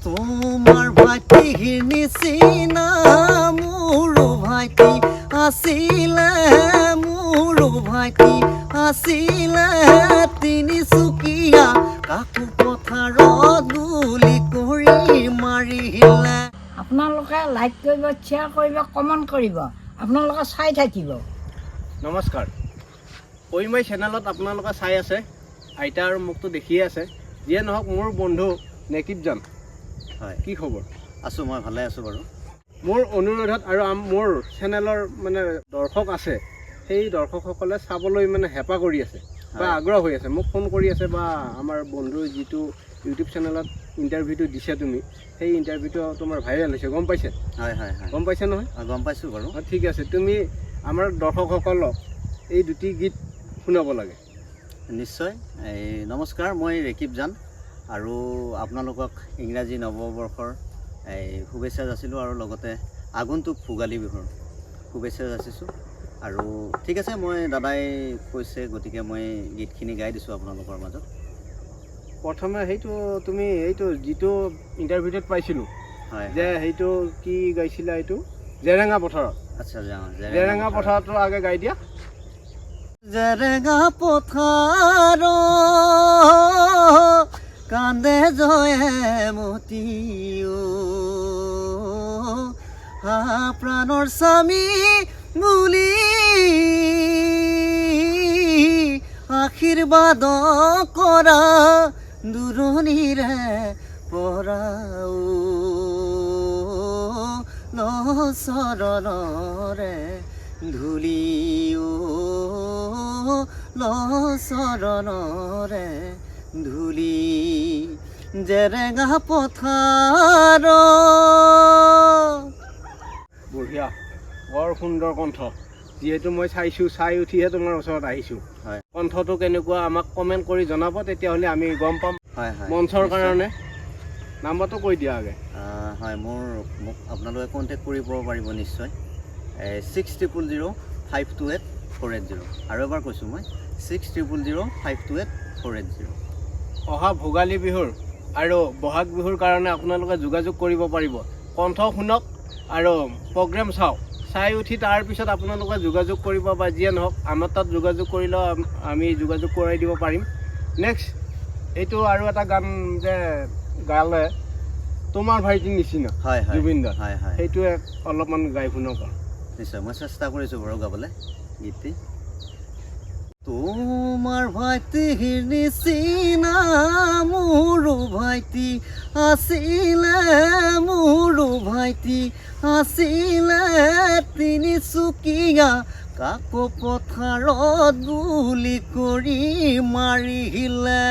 তোমাৰ ভাইটিৰ নিচিনা মোৰো ভাইটি আছিলে, মোৰো ভাইটি আছিলে তিনিচুকীয়া কাকো পথাৰত গুলি কৰি মাৰিলে। আপোনালোকে লাইক কৰিব, শ্বেয়াৰ কৰিব, কমেণ্ট কৰিব, আপোনালোকে চাই থাকিব। নমস্কাৰ, ঐমাই চেনেলত আপোনালোকে চাই আছে, আইতা আৰু মোকতো দেখিয়ে আছে। যিয়ে নহওক, মোৰ বন্ধু নেকিবজান, হয়, কি খবৰ? আছোঁ, মই ভালে আছোঁ বাৰু। মোৰ অনুৰোধত আৰু মোৰ চেনেলৰ মানে দৰ্শক আছে, সেই দৰ্শকসকলে চাবলৈ মানে হেঁপাহ কৰি আছে বা আগ্ৰহ হৈ আছে, মোক ফোন কৰি আছে বা আমাৰ বন্ধুৰ যিটো ইউটিউব চেনেলত ইণ্টাৰভিউটো দিছে তুমি, সেই ইণ্টাৰভিউটো তোমাৰ ভাইৰেল হৈছে, গম পাইছে? হয় হয় হয়, গম পাইছে নহয়? গম পাইছোঁ বাৰু। ঠিক আছে, তুমি আমাৰ দৰ্শকসকলক এই দুটি গীত শুনাব লাগে। নিশ্চয়। এই নমস্কাৰ, মই ৰেকিবজান আৰু আপোনালোকক ইংৰাজী নৱবৰ্ষৰ শুভেচ্ছা যাচিলোঁ আৰু লগতে আগন্তুক ভোগালী বিহুৰ শুভেচ্ছা যাচিছোঁ। আৰু ঠিক আছে, মই দাদাই কৈছে গতিকে মই গীতখিনি গাই দিছোঁ আপোনালোকৰ মাজত। প্ৰথমে সেইটো তুমি এইটো যিটো ইণ্টাৰভিউত পাইছিলোঁ, হয়, যে সেইটো কি গাইছিলা, এইটো জেৰেঙা পথাৰত। আচ্ছা, জেৰেঙা পথাৰতো আগে গাই দিয়া। জেৰেঙা পথাৰ কান্দে জয়মতী হা প্ৰাণৰ স্বামী বুলি আশীৰ্বাদ কৰা দূৰণিৰে পৰাও চৰণৰে ধূলিও চৰণৰে ধূলি জেৰেঙা পথাৰ। বঢ়িয়া, বৰ সুন্দৰ কণ্ঠ। যিহেতু মই চাই উঠিহে তোমাৰ ওচৰত আহিছোঁ। হয়, কণ্ঠটো কেনেকুৱা আমাক কমেণ্ট কৰি জনাব, তেতিয়াহ'লে আমি গম পাম। হয় হয়, মঞ্চৰ কাৰণে নাম্বাৰটো কৈ দিয়া আগে। হয়, মোক আপোনালোকে কণ্টেক্ট কৰিব পাৰিব নিশ্চয়। 60000528 আৰু এবাৰ কৈছোঁ মই 60000528 অহা ভোগালী বিহুৰ আৰু বহাগ বিহুৰ কাৰণে আপোনালোকে যোগাযোগ কৰিব পাৰিব। কণ্ঠ শুনক আৰু প্ৰগ্ৰেম চাই উঠি তাৰপিছত আপোনালোকে যোগাযোগ কৰিব, বা যিয়ে নহওক আমাৰ তাত যোগাযোগ কৰিলেও আমি যোগাযোগ কৰাই দিব পাৰিম। নেক্সট এইটো আৰু এটা গান যে গালে তোমাৰ ভাইটিৰ নিচিনা, হয় হয়, জুবিন দা, হয় হয়, সেইটোৱে অলপমান গাই শুনক। নিশ্চয়, মই চেষ্টা কৰিছোঁ বাৰু গাবলৈ গীতটি। তোমাৰ ভাইটিৰ নিচিনা মোৰো ভাইটি আছিলে, মোৰো ভাইটি আছিলে তিনিচুকীয়া কাকো পথাৰত গুলি কৰি মাৰিলে।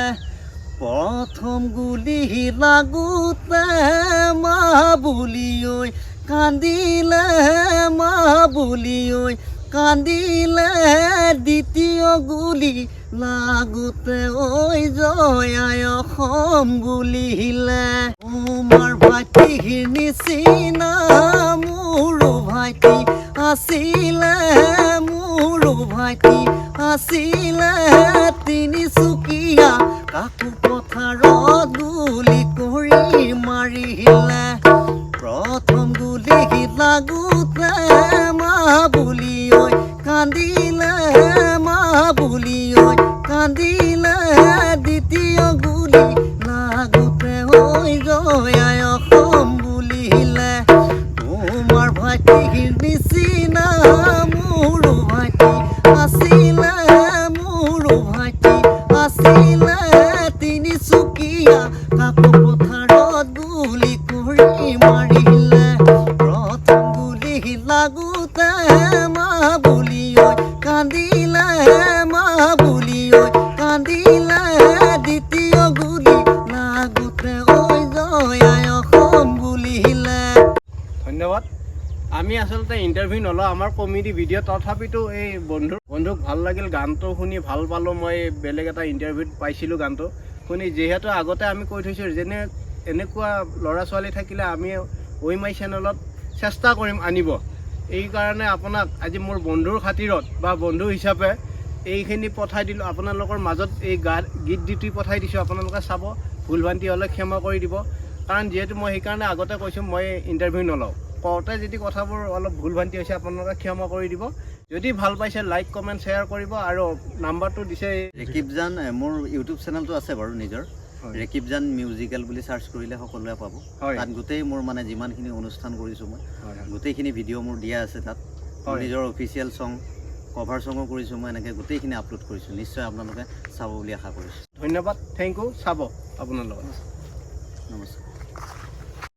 প্ৰথম গুলি লাগোতে মা বুলি ঐ কান্দিলে, মা বুলি ঐ কান্দিলে। দ্বিতীয় গুলি লাগোতে ঐ জয়াই অসম বুলিলে। তোমাৰ ভাইটিৰ নিচিনা মোৰো ভাইটি আছিলে, মোৰো ভাইটি আছিলে তিনিচুকীয়া কাকো পথাৰত গুলি কৰি মাৰিলে। প্ৰথম গুলি লাগোতে মা বুলি ঐ কান্দিলে, মা বুলি ঐ কান্দিলে। দ্বিতীয় গুলি লাগোতে ঐ জয়াই অসম বুলিলে। তোমাৰ ভাইটিৰ নিচিনা মোৰো ভাইটি আছিলে, মোৰো ভাইটি আছিলে তিনিচুকীয়া কাকো পথাৰত গুলি কৰি মাৰিলে। প্ৰথম গুলি লাগোতে মা বুলি ঐ কান্দিলে, মা বুলি ঐ কান্দিলে। দ্বিতীয় গুলি লাগোতে ঐ জয়াই অসম বুলিলে। ধন্যবাদ। আমি আচলতে ইণ্টাৰভিউ নলওঁ আমাৰ কমেডি ভিডিঅ', তথাপিতো এই বন্ধুক ভাল লাগিল, গানটো শুনি ভাল পালোঁ। মই বেলেগ এটা ইণ্টাৰভিউত পাইছিলোঁ গানটো শুনি, যিহেতু আগতে আমি কৈ থৈছোঁ এনেকুৱা ল'ৰা ছোৱালী থাকিলে আমি ঐমাই চেনেলত চেষ্টা কৰিম আনিব। এই কাৰণে আপোনাক আজি মোৰ বন্ধুৰ খাতিৰত বা বন্ধু হিচাপে এইখিনি পঠাই দিলোঁ। আপোনালোকৰ মাজত এই গীত দুটি পঠাই দিছোঁ, আপোনালোকে চাব, ভুল ভ্ৰান্তি হ'লে ক্ষমা কৰি দিব। কাৰণ যিহেতু মই সেইকাৰণে আগতে কৈছোঁ মই ইণ্টাৰভিউ নলওঁ। কওঁতে যদি কথাবোৰ অলপ ভুল ভ্ৰান্তি হৈছে আপোনালোকে ক্ষমা কৰি দিব। যদি ভাল পাইছে লাইক কমেণ্ট শ্বেয়াৰ কৰিব আৰু নাম্বাৰটো দিছে। ৰেকিব জান মোৰ ইউটিউব চেনেলটো আছে বাৰু নিজৰ, ৰেকিব জান মিউজিকেল বুলি চাৰ্চ কৰিলে সকলোৱে পাব। তাত গোটেই মোৰ মানে যিমানখিনি অনুষ্ঠান কৰিছোঁ মই গোটেইখিনি ভিডিঅ' মোৰ দিয়া আছে তাত। নিজৰ অফিচিয়েল ছং কভাৰ ছঙো কৰিছোঁ মই, এনেকৈ গোটেইখিনি আপলোড কৰিছোঁ। নিশ্চয় আপোনালোকে চাব বুলি আশা কৰিছোঁ। ধন্যবাদ, থেংক ইউ। চাব আপোনালোকে। নমস্কাৰ।